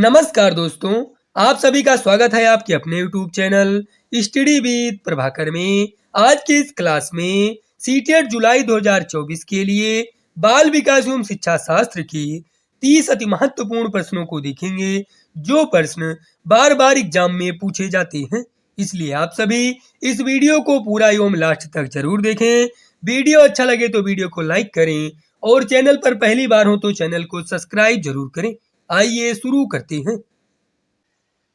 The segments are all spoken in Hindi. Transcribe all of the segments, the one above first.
नमस्कार दोस्तों, आप सभी का स्वागत है आपके अपने YouTube channel study with Prabhakar में। आज की इस क्लास में सीटेट जुलाई 2024 के लिए बाल विकास एवं शिक्षा शास्त्र की 30 अति महत्वपूर्ण प्रश्नों को देखेंगे, जो प्रश्न बार बार एग्जाम में पूछे जाते हैं। इसलिए आप सभी इस वीडियो को पूरा एवं लास्ट तक जरूर देखें। वीडियो अच्छा लगे तो वीडियो को लाइक करें और चैनल पर पहली बार हो तो चैनल को सब्सक्राइब जरूर करें। आइए शुरू करते हैं।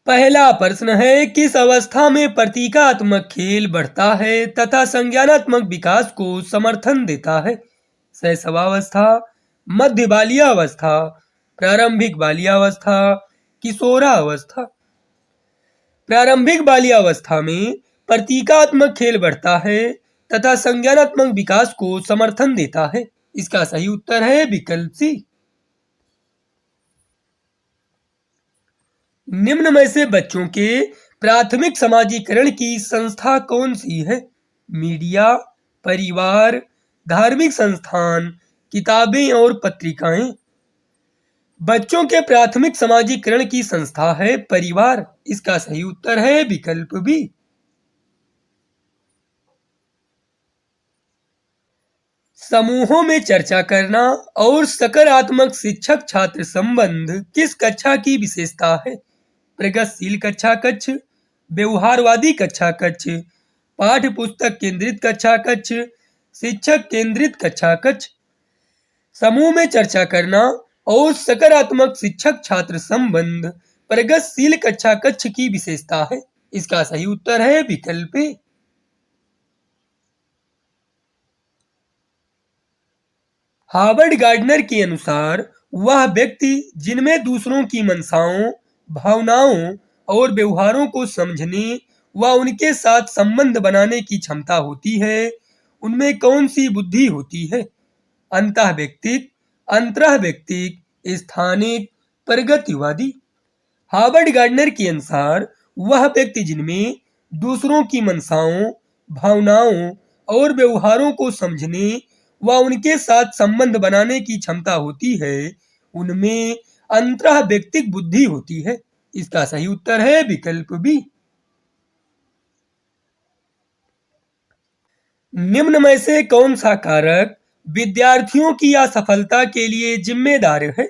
पहला प्रश्न है, किस अवस्था में प्रतीकात्मक खेल बढ़ता है तथा संज्ञानात्मक विकास को समर्थन देता है? शैशवावस्था, मध्य बाल्यावस्था, प्रारंभिक बाल्यावस्था, किशोरावस्था। प्रारंभिक बाल्यावस्था में प्रतीकात्मक खेल बढ़ता है तथा संज्ञानात्मक विकास को समर्थन देता है। इसका सही उत्तर है विकल्प सी। निम्न में से बच्चों के प्राथमिक समाजीकरण की संस्था कौन सी है? मीडिया, परिवार, धार्मिक संस्थान, किताबें और पत्रिकाएं। बच्चों के प्राथमिक समाजीकरण की संस्था है परिवार। इसका सही उत्तर है विकल्प बी। समूहों में चर्चा करना और सकारात्मक शिक्षक छात्र संबंध किस कक्षा की विशेषता है? प्रगतिशील कक्षा कक्ष, व्यवहारवादी कक्षा कक्ष, पाठ्य पुस्तक केंद्रित कक्षा कक्ष, शिक्षक केंद्रित कक्षा कक्ष। समूह में चर्चा करना और सकारात्मक शिक्षक छात्र संबंध प्रगतिशील कक्षा कक्ष की विशेषता है। इसका सही उत्तर है विकल्प ए। हार्वर्ड गार्डनर के अनुसार वह व्यक्ति जिनमें दूसरों की मंशाओं, भावनाओं और व्यवहारों को समझने व उनके साथ संबंध बनाने की क्षमता होती है, उनमें कौन सी बुद्धि होती है? अंतःव्यक्तिक, अंतर्व्यक्तिक, स्थानिक, प्रगतिवादी। हार्वर्ड गार्डनर के अनुसार वह व्यक्ति जिनमें दूसरों की मंशाओं, भावनाओं और व्यवहारों को समझने व उनके साथ संबंध बनाने की क्षमता होती है, उनमें अंतर्व्यक्तिक बुद्धि होती है। इसका सही उत्तर है विकल्प बी। निम्न में से कौन सा कारक विद्यार्थियों की असफलता के लिए जिम्मेदार है?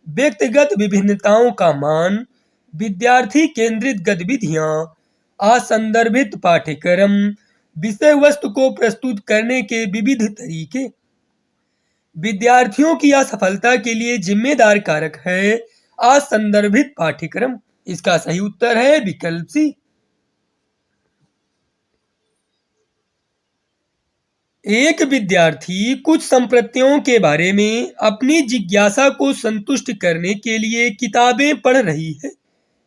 व्यक्तिगत विभिन्नताओं का मान, विद्यार्थी केंद्रित गतिविधियां, असंदर्भित पाठ्यक्रम, विषय वस्तु को प्रस्तुत करने के विविध तरीके। विद्यार्थियों की असफलता के लिए जिम्मेदार कारक है असंदर्भित पाठ्यक्रम। इसका सही उत्तर है विकल्प सी। एक विद्यार्थी कुछ संप्रत्तियों के बारे में अपनी जिज्ञासा को संतुष्ट करने के लिए किताबें पढ़ रही है।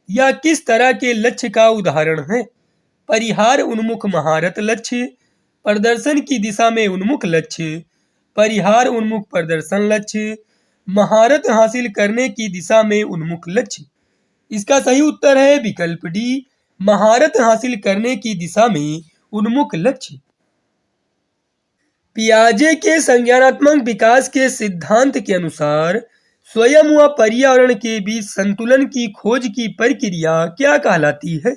यह किस तरह के लक्ष्य का उदाहरण है? परिहार उन्मुख महारत लक्ष्य, प्रदर्शन की दिशा में उन्मुख लक्ष्य, परिहार उन्मुख प्रदर्शन लक्ष्य, महारत हासिल करने की दिशा में उन्मुख लक्ष्य। इसका सही उत्तर है विकल्प डी, महारत हासिल करने की दिशा में उन्मुख लक्ष्य। पियाजे के संज्ञानात्मक विकास के सिद्धांत के अनुसार स्वयं व पर्यावरण के बीच संतुलन की खोज की प्रक्रिया क्या कहलाती है?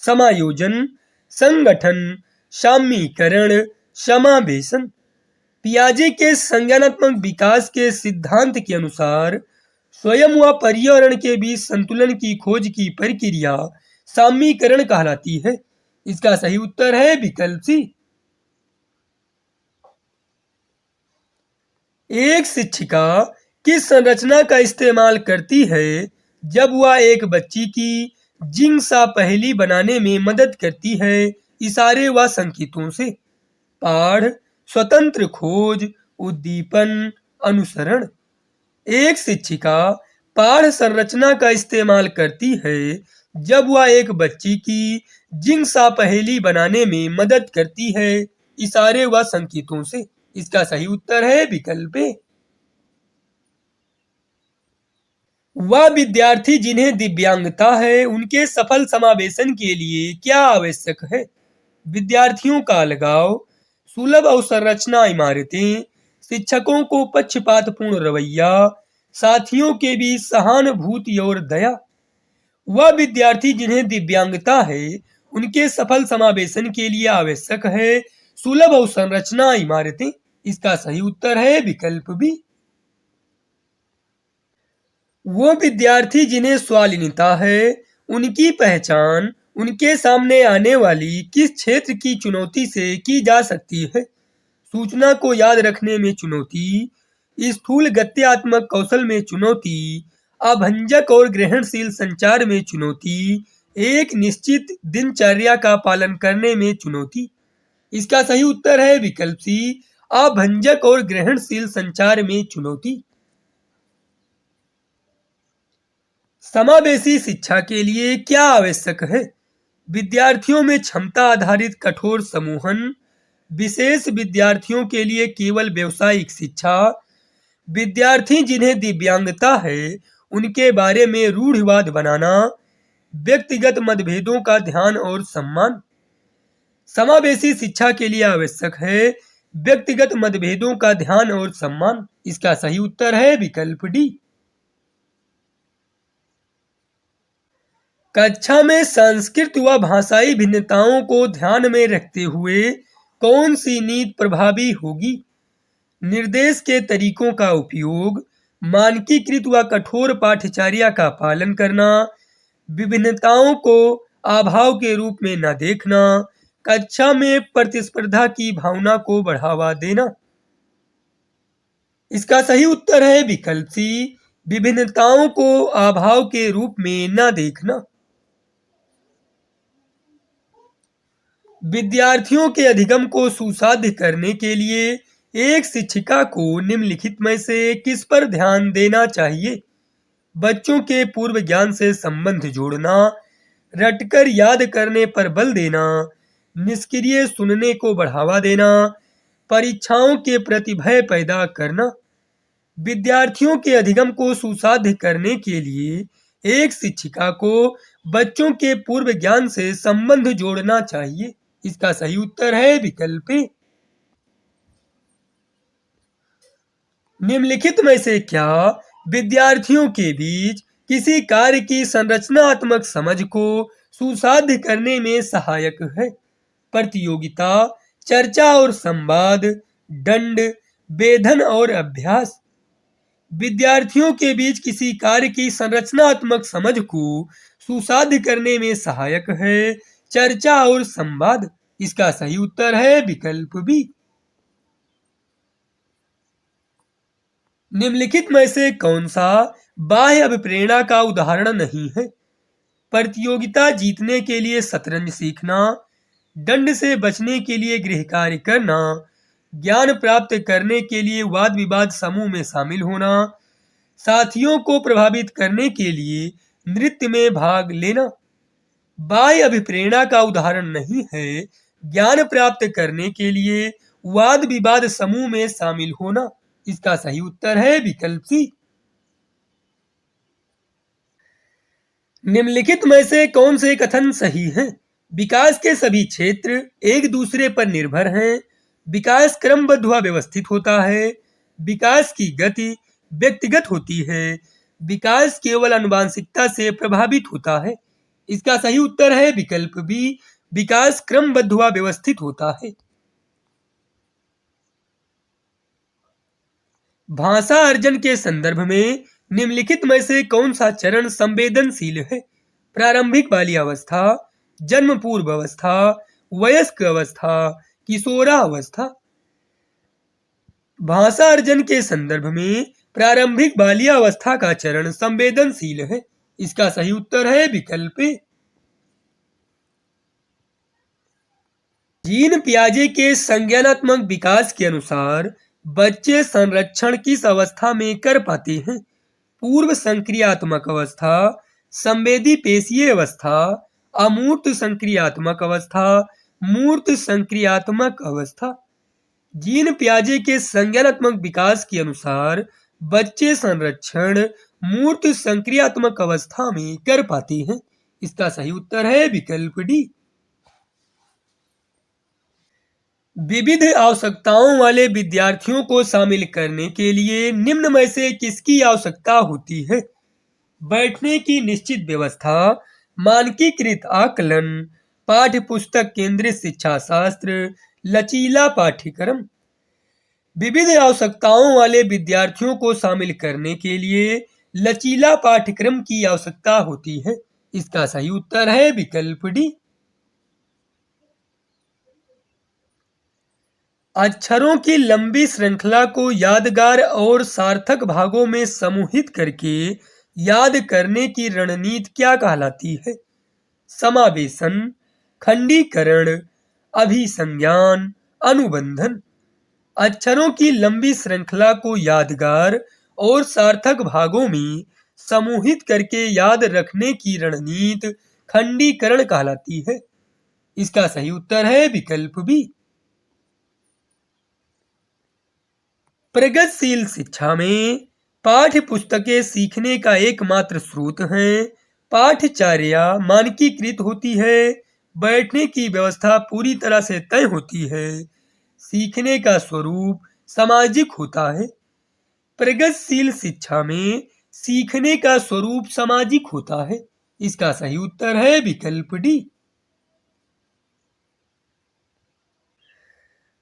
समायोजन, संगठन, साम्यीकरण, समावेशन। पियाजे के संज्ञानात्मक विकास के सिद्धांत के अनुसार स्वयं व पर्यावरण के बीच संतुलन की खोज की प्रक्रिया साम्यीकरण कहलाती है। इसका सही उत्तर है विकल्प सी। एक शिक्षिका किस संरचना का इस्तेमाल करती है जब वह एक बच्ची की जिंगसा पहेली बनाने में मदद करती है इशारे व संकेतों से? पाठ, स्वतंत्र खोज, उद्दीपन, अनुसरण। एक शिक्षिका पाठ संरचना का इस्तेमाल करती है जब वह एक बच्ची की जिंगसा पहेली बनाने में मदद करती है इशारे व संकेतों से। इसका सही उत्तर है विकल्प ए। वह विद्यार्थी जिन्हें दिव्यांगता है उनके सफल समावेशन के लिए क्या आवश्यक है? विद्यार्थियों का अलगाव, सुलभ अवसंरचना इमारतें, शिक्षकों को पक्षपातपूर्ण रवैया, साथियों के बीच सहानुभूति और दया। वह विद्यार्थी जिन्हें दिव्यांगता है, उनके सफल समावेशन के लिए आवश्यक है सुलभ अवसंरचना इमारतें। इसका सही उत्तर है विकल्प बी। वो विद्यार्थी जिन्हें स्वालीनता है, उनकी पहचान उनके सामने आने वाली किस क्षेत्र की चुनौती से की जा सकती है। सूचना को याद रखने में चुनौती, स्थूल गत्यात्मक कौशल में चुनौती, अभंजक और ग्रहणशील संचार में चुनौती, एक निश्चित दिनचर्या का पालन करने में चुनौती। इसका सही उत्तर है विकल्प सी, अभंजक और ग्रहणशील संचार में चुनौती। समावेशी शिक्षा के लिए क्या आवश्यक है? विद्यार्थियों में क्षमता आधारित कठोर समूहन, विशेष विद्यार्थियों के लिए केवल व्यावसायिक शिक्षा, विद्यार्थी जिन्हें दिव्यांगता है उनके बारे में रूढ़िवाद बनाना, व्यक्तिगत मतभेदों का ध्यान और सम्मान। समावेशी शिक्षा के लिए आवश्यक है व्यक्तिगत मतभेदों का ध्यान और सम्मान। इसका सही उत्तर है विकल्प डी। कक्षा में संस्कृत व भाषाई भिन्नताओं को ध्यान में रखते हुए कौन सी नीति प्रभावी होगी? निर्देश के तरीकों का उपयोग, मानकीकृत व कठोर पाठ्यचर्या का पालन करना, विभिन्नताओं को अभाव के रूप में न देखना, कक्षा में प्रतिस्पर्धा की भावना को बढ़ावा देना। इसका सही उत्तर है विकल्प सी, विभिन्नताओं को अभाव के रूप में न देखना। विद्यार्थियों के अधिगम को सुसाध्य करने के लिए एक शिक्षिका को निम्नलिखित में से किस पर ध्यान देना चाहिए? बच्चों के पूर्व ज्ञान से संबंध जोड़ना, रटकर याद करने पर बल देना, निष्क्रिय सुनने को बढ़ावा देना, परीक्षाओं के प्रति भय पैदा करना। विद्यार्थियों के अधिगम को सुसाध्य करने के लिए एक शिक्षिका को बच्चों के पूर्व ज्ञान से संबंध जोड़ना चाहिए। इसका सही उत्तर है विकल्प ए। निम्नलिखित में से क्या विद्यार्थियों के बीच किसी कार्य की संरचनात्मक समझ को सुसाध्य करने में सहायक है? प्रतियोगिता, चर्चा और संवाद, दंड, वेधन और अभ्यास। विद्यार्थियों के बीच किसी कार्य की संरचनात्मक समझ को सुसाध्य करने में सहायक है चर्चा और संवाद। इसका सही उत्तर है विकल्प बी। निम्नलिखित में से कौन सा बाह्य अभिप्रेरणा का उदाहरण नहीं है? प्रतियोगिता जीतने के लिए शतरंज सीखना, दंड से बचने के लिए गृह कार्य करना, ज्ञान प्राप्त करने के लिए वाद विवाद समूह में शामिल होना, साथियों को प्रभावित करने के लिए नृत्य में भाग लेना। बाह्य अभिप्रेरणा का उदाहरण नहीं है ज्ञान प्राप्त करने के लिए वाद विवाद समूह में शामिल होना। इसका सही उत्तर है विकल्प सी। निम्नलिखित में से कौन से कथन सही हैं? विकास के सभी क्षेत्र एक दूसरे पर निर्भर हैं, विकास क्रमबद्ध व व्यवस्थित होता है, विकास की गति व्यक्तिगत होती है, विकास केवल आनुवांशिकता से प्रभावित होता है। इसका सही उत्तर है विकल्प बी, विकास क्रमबद्ध व व्यवस्थित होता है। भाषा अर्जन के संदर्भ में निम्नलिखित में से कौन सा चरण संवेदनशील है? प्रारंभिक बाल्यावस्था, जन्म पूर्व अवस्था, वयस्क अवस्था, किशोरावस्था। भाषा अर्जन के संदर्भ में प्रारंभिक बाल्यावस्था का चरण संवेदनशील है। इसका सही उत्तर है विकल्प ए। जीन पियाजे के संज्ञानात्मक विकास के अनुसार बच्चे संरक्षण किस अवस्था में कर पाते हैं? पूर्व संक्रियात्मक अवस्था, संवेदी पेशीय अवस्था, अमूर्त संक्रियात्मक अवस्था, मूर्त संक्रियात्मक अवस्था। जीन पियाजे के संज्ञानात्मक विकास के अनुसार बच्चे संरक्षण मूर्त संक्रियात्मक अवस्था में कर पाते हैं। इसका सही उत्तर है विकल्प डी। विविध आवश्यकताओं वाले विद्यार्थियों को शामिल करने के लिए निम्न में से किसकी आवश्यकता होती है? बैठने की निश्चित व्यवस्था, मानकीकृत आकलन, पाठ्य पुस्तक केंद्रित शिक्षा शास्त्र, लचीला पाठ्यक्रम। विविध आवश्यकताओं वाले विद्यार्थियों को शामिल करने के लिए लचीला पाठ्यक्रम की आवश्यकता होती है। इसका सही उत्तर है विकल्प डी। अक्षरों की लंबी श्रृंखला को यादगार और सार्थक भागों में समूहित करके याद करने की रणनीति क्या कहलाती है? समावेशन, खंडीकरण, अभिसंज्ञान, अनुबंधन। अक्षरों की लंबी श्रृंखला को यादगार और सार्थक भागों में समूहित करके याद रखने की रणनीति खंडीकरण कहलाती है। इसका सही उत्तर है विकल्प बी। प्रगतिशील शिक्षा में पाठ्य पुस्तकें सीखने का एकमात्र स्रोत हैं। पाठ्यचर्या मानकीकृत होती है। बैठने की व्यवस्था पूरी तरह से तय होती है। सीखने का स्वरूप सामाजिक होता है। प्रगतिशील शिक्षा में सीखने का स्वरूप सामाजिक होता है। इसका सही उत्तर है विकल्प डी।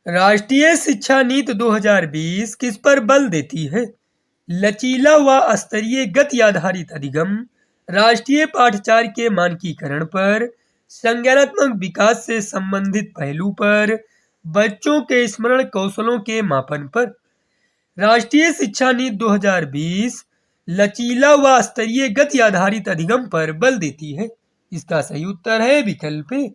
राष्ट्रीय शिक्षा नीति 2020 किस पर बल देती है? लचीला व स्तरीय गति आधारित अधिगम, राष्ट्रीय पाठ्यचर्या के मानकीकरण पर, संज्ञानात्मक विकास से संबंधित पहलू पर, बच्चों के स्मरण कौशलों के मापन पर। राष्ट्रीय शिक्षा नीति 2020 लचीला व स्तरीय गति आधारित अधिगम पर बल देती है। इसका सही उत्तर है विकल्प ए।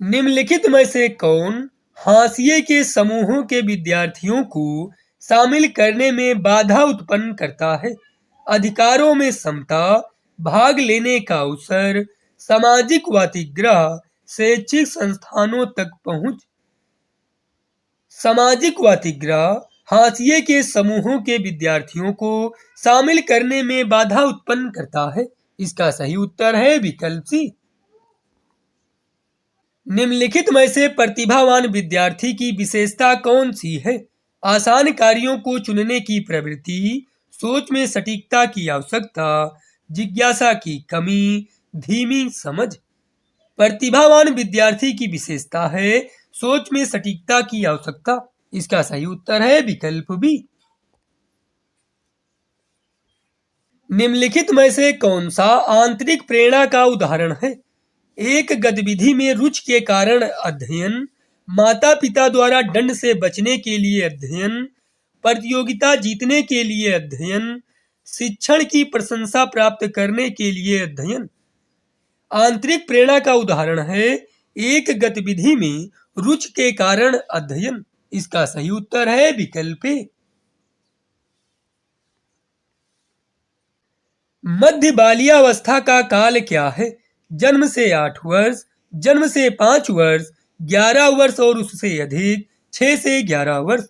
निम्नलिखित में से कौन हाशिए के समूहों के विद्यार्थियों को शामिल करने में बाधा उत्पन्न करता है? अधिकारों में समता, भाग लेने का अवसर, सामाजिक वातिग्रह, शैक्षिक संस्थानों तक पहुंच। सामाजिक वातिग्रह हाशिए के समूहों के विद्यार्थियों को शामिल करने में बाधा उत्पन्न करता है। इसका सही उत्तर है विकल्प सी। निम्नलिखित में से प्रतिभावान विद्यार्थी की विशेषता कौन सी है? आसान कार्यों को चुनने की प्रवृत्ति, सोच में सटीकता की आवश्यकता, जिज्ञासा की कमी, धीमी समझ। प्रतिभावान विद्यार्थी की विशेषता है सोच में सटीकता की आवश्यकता। इसका सही उत्तर है विकल्प बी। निम्नलिखित में से कौन सा आंतरिक प्रेरणा का उदाहरण है? एक गतिविधि में रुचि के कारण अध्ययन, माता पिता द्वारा दंड से बचने के लिए अध्ययन, प्रतियोगिता जीतने के लिए अध्ययन, शिक्षण की प्रशंसा प्राप्त करने के लिए अध्ययन। आंतरिक प्रेरणा का उदाहरण है एक गतिविधि में रुचि के कारण अध्ययन। इसका सही उत्तर है विकल्प ए। मध्य बाल्यावस्था का काल क्या है? जन्म से 8 वर्ष, जन्म से 5 वर्ष, 11 वर्ष और उससे अधिक, 6 से 11 वर्ष।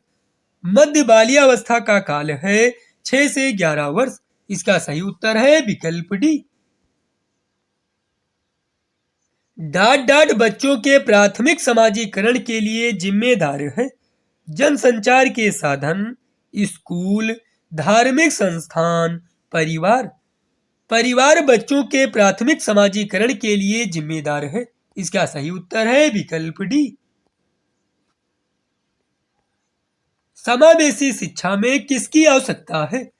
मध्य बाल्यावस्था का काल है 6 से 11 वर्ष। इसका सही उत्तर है विकल्प डी। डांट डांट बच्चों के प्राथमिक समाजीकरण के लिए जिम्मेदार है। जनसंचार के साधन, स्कूल, धार्मिक संस्थान, परिवार। परिवार बच्चों के प्राथमिक समाजीकरण के लिए जिम्मेदार है। इसका सही उत्तर है विकल्प डी। समावेशी शिक्षा में किसकी आवश्यकता है?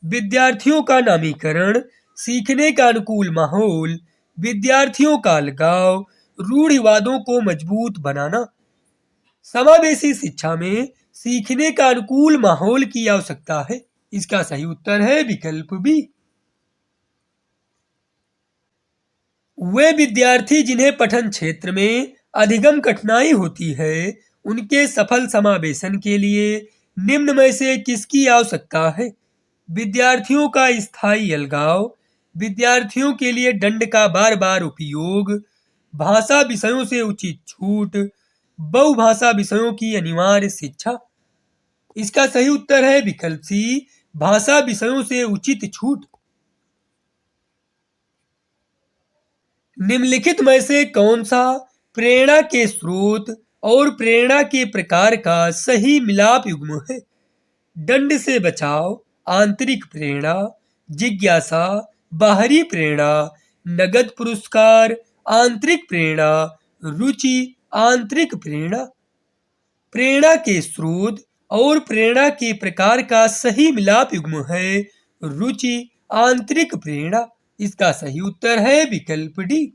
विद्यार्थियों का नामीकरण, सीखने का अनुकूल माहौल, विद्यार्थियों का अलगाव, रूढ़िवादों को मजबूत बनाना। समावेशी शिक्षा में सीखने का अनुकूल माहौल की आवश्यकता है। इसका सही उत्तर है विकल्प बी। वे विद्यार्थी जिन्हें पठन क्षेत्र में अधिगम कठिनाई होती है, उनके सफल समावेशन के लिए निम्न में से किसकी आवश्यकता है? विद्यार्थियों का स्थायी अलगाव, विद्यार्थियों के लिए दंड का बार बार उपयोग, भाषा विषयों से उचित छूट, बहुभाषा विषयों की अनिवार्य शिक्षा। इसका सही उत्तर है विकल्प सी, भाषा विषयों से उचित छूट। निम्नलिखित में से कौन सा प्रेरणा के स्रोत और प्रेरणा के प्रकार का सही मिलाप युग्म है। दंड से बचाव आंतरिक प्रेरणा, जिज्ञासा बाहरी प्रेरणा, नगद पुरस्कार आंतरिक प्रेरणा, रुचि आंतरिक प्रेरणा। प्रेरणा के स्रोत और प्रेरणा के प्रकार का सही मिलाप युग्म है रुचि आंतरिक प्रेरणा। इसका सही उत्तर है विकल्प डी।